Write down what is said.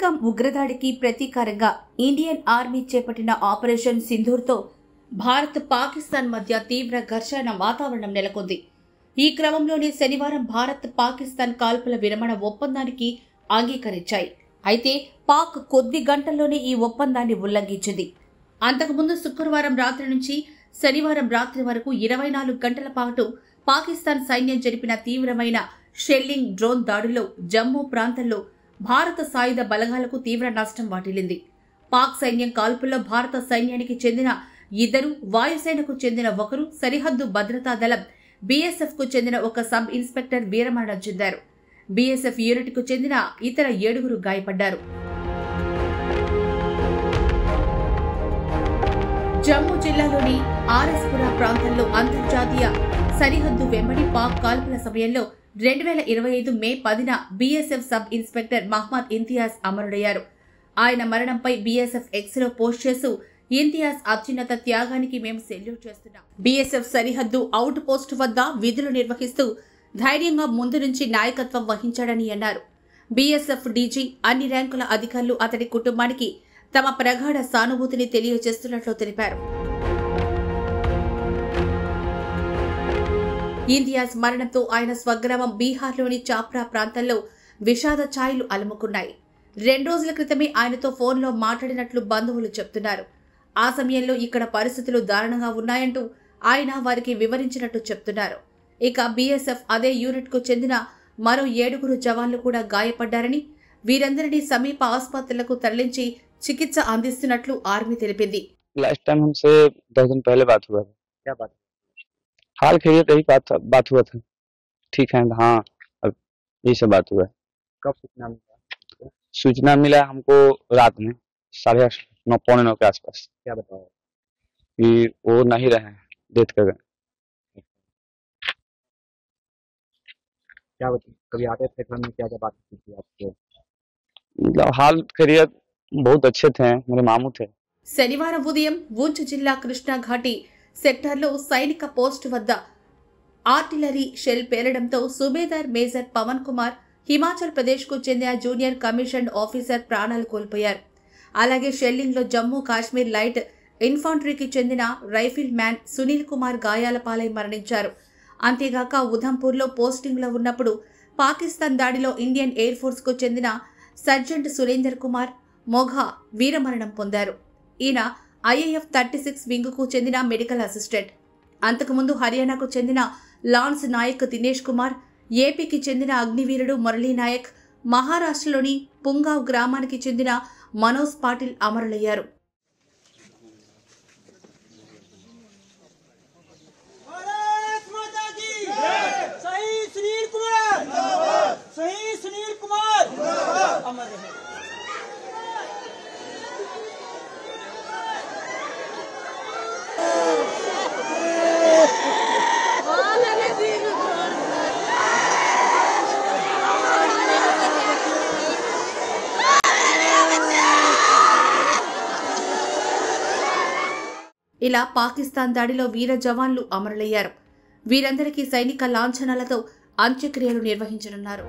Pahalgam ఉగ్రదాడికి ప్రతీకారంగా Indian army చేపట్టిన operation సింధూర్తో Bharat Pakistan మధ్య తీవ్ర ఘర్షణ వాతావరణం నెలకొంది. ఈ క్రమంలోనే శనివారం భారత్ పాకిస్తాన్ కాల్పుల విరమణ ఒప్పందానికి అంగీకరించాయి. అయితే పాక్ కొద్ది గంటల్లోనే ఈ ఒప్పందాన్ని ఉల్లంఘించింది. అంతకుముందు శుక్రవారం రాత్రి నుంచి శనివారం రాత్రి వరకు 24 గంటల పాటు పాకిస్తాన్ సైన్యం జరిపిన తీవ్రమైన షెల్లింగ్, డ్రోన్ దాడుల్లో జమ్మూ ప్రాంతంలో భారత సాయుధ బలగాలకు తీవ్ర నష్టం వాటిల్లింది. పాక్ సైన్యం కాల్పుల్లో భారత సైన్యానికి చెందిన 2, వాయుసేనకు చెందిన 1, సరిహద్దు భద్రతా దళం బీఎస్ఎఫ్ కు చెందిన ఒక సబ్ ఇన్స్పెక్టర్ వీరమరణం చెందారు. బీఎస్ఎఫ్ యూనిట్ కు చెందిన ఇతర 7 గాయపడ్డారు. జమ్మూ జిల్లాలోని ఆర్ఎస్పురా ప్రాంతంలో అంతర్జాతీయ సరిహద్దు వెంబడి పాక్ కాల్పుల సమయంలో 2025 మే 10న BSF sub inspector Mohammad Imtiaz అమరుడయ్యారు. ఆయన మరణంపై బీఎస్ఎఫ్ ఎక్స్లో పోస్ట్ చేస్తూ, ఇంతియాజ్ అత్యున్నత త్యాగానికి మేము సెల్యూట్ చేస్తున్నాం. బీఎస్ఎఫ్ సరిహద్దు అవుట్ పోస్ట్ వద్ద విధులు నిర్వహిస్తూ ధైర్యంగా ముందు నుంచి నాయకత్వం వహించాడని అన్నారు. బీఎస్ఎఫ్ డీజీ, అన్ని ర్యాంకుల అధికారులు అతడి కుటుంబానికి తమ ప్రగాఢ సానుభూతిని తెలియజేస్తున్నట్లు తెలిపారు. ఇంతియాజ్ మరణంతో ఆయన స్వగ్రామం బీహార్లోని చాప్రా ప్రాంతంలో విషాద ఛాయలు అలుముకున్నాయి. 2 రోజుల క్రితమే ఆయనతో ఫోన్లో మాట్లాడినట్లు బంధువులు చెప్తున్నారు. ఆ సమయంలో ఇక్కడ పరిస్థితులు దారుణంగా ఉన్నాయంటూ ఆయన వారికి వివరించినట్టు చెప్తున్నారు. ఇక బీఎస్ఎఫ్ అదే యూనిట్ కు చెందిన మరో 7 జవాన్లు కూడా గాయపడ్డారని, వీరందరినీ సమీప ఆసుపత్రులకు తరలించి చికిత్స అందిస్తున్నట్లు ఆర్మీ తెలిపింది. लास्ट टाइम हमसे 10 दिन पहले बात हुआ था। क्या बात? हाल खैरियत यही बात हुआ था। ठीक है, हाँ, अब यही सब बात हुआ है। कब सूचना मिला? सूचना मिला हमको रात में 8:30, 9, पौने 9 के आसपास क्या बताया कि वो नहीं रहे, डेथ कर गए। क्या बताया? कभी आते थे घर में, क्या क्या बात की थी आपसे? मतलब हाल खैरियत बहुत अच्छे थे, मेरे मामू थे। శనివారం ఉదయం పూంచ్ జిల్లా కృష్ణా ఘాటి సెక్టార్లో సైనిక పోస్ట్ వద్ద ఆర్టిలరీ షెల్ పేలడంతో సుబేదార్ మేజర్ పవన్ కుమార్, హిమాచల్ ప్రదేశ్ కు చెందిన జూనియర్ కమిషన్డ్ ఆఫీసర్ ప్రాణాలు కోల్పోయారు. అలాగే షెల్లింగ్లో జమ్మూ కాశ్మీర్ లైట్ ఇన్ఫాంట్రీకి చెందిన రైఫిల్ మ్యాన్ సునీల్ కుమార్ గాయాల పాలై మరణించారు. అంతేగాక ఉధంపూర్లో పోస్టింగ్లో ఉన్నప్పుడు పాకిస్తాన్ దాడిలో ఇండియన్ ఎయిర్ ఫోర్స్ కు చెందిన సర్జెంట్ సురేందర్ కుమార్ మొఘా వీరమరణం పొందారు. ఈయన ఐఏఎఫ్ 36 వింగ్ కు చెందిన మెడికల్ అసిస్టెంట్. అంతకుముందు హర్యానాకు చెందిన లాన్స్ నాయక్ దినేష్ కుమార్, ఏపీకి చెందిన అగ్నివీరుడు మురళీ నాయక్, మహారాష్ట్రలోని పుంగావ్ గ్రామానికి చెందిన మనోజ్ పాటిల్ అమరులయ్యారు. ఇలా పాకిస్తాన్ దాడిలో వీర జవాన్లు అమరులయ్యారు. వీరందరికీ సైనిక లాంఛనాలతో అంత్యక్రియలు నిర్వహించనున్నారు.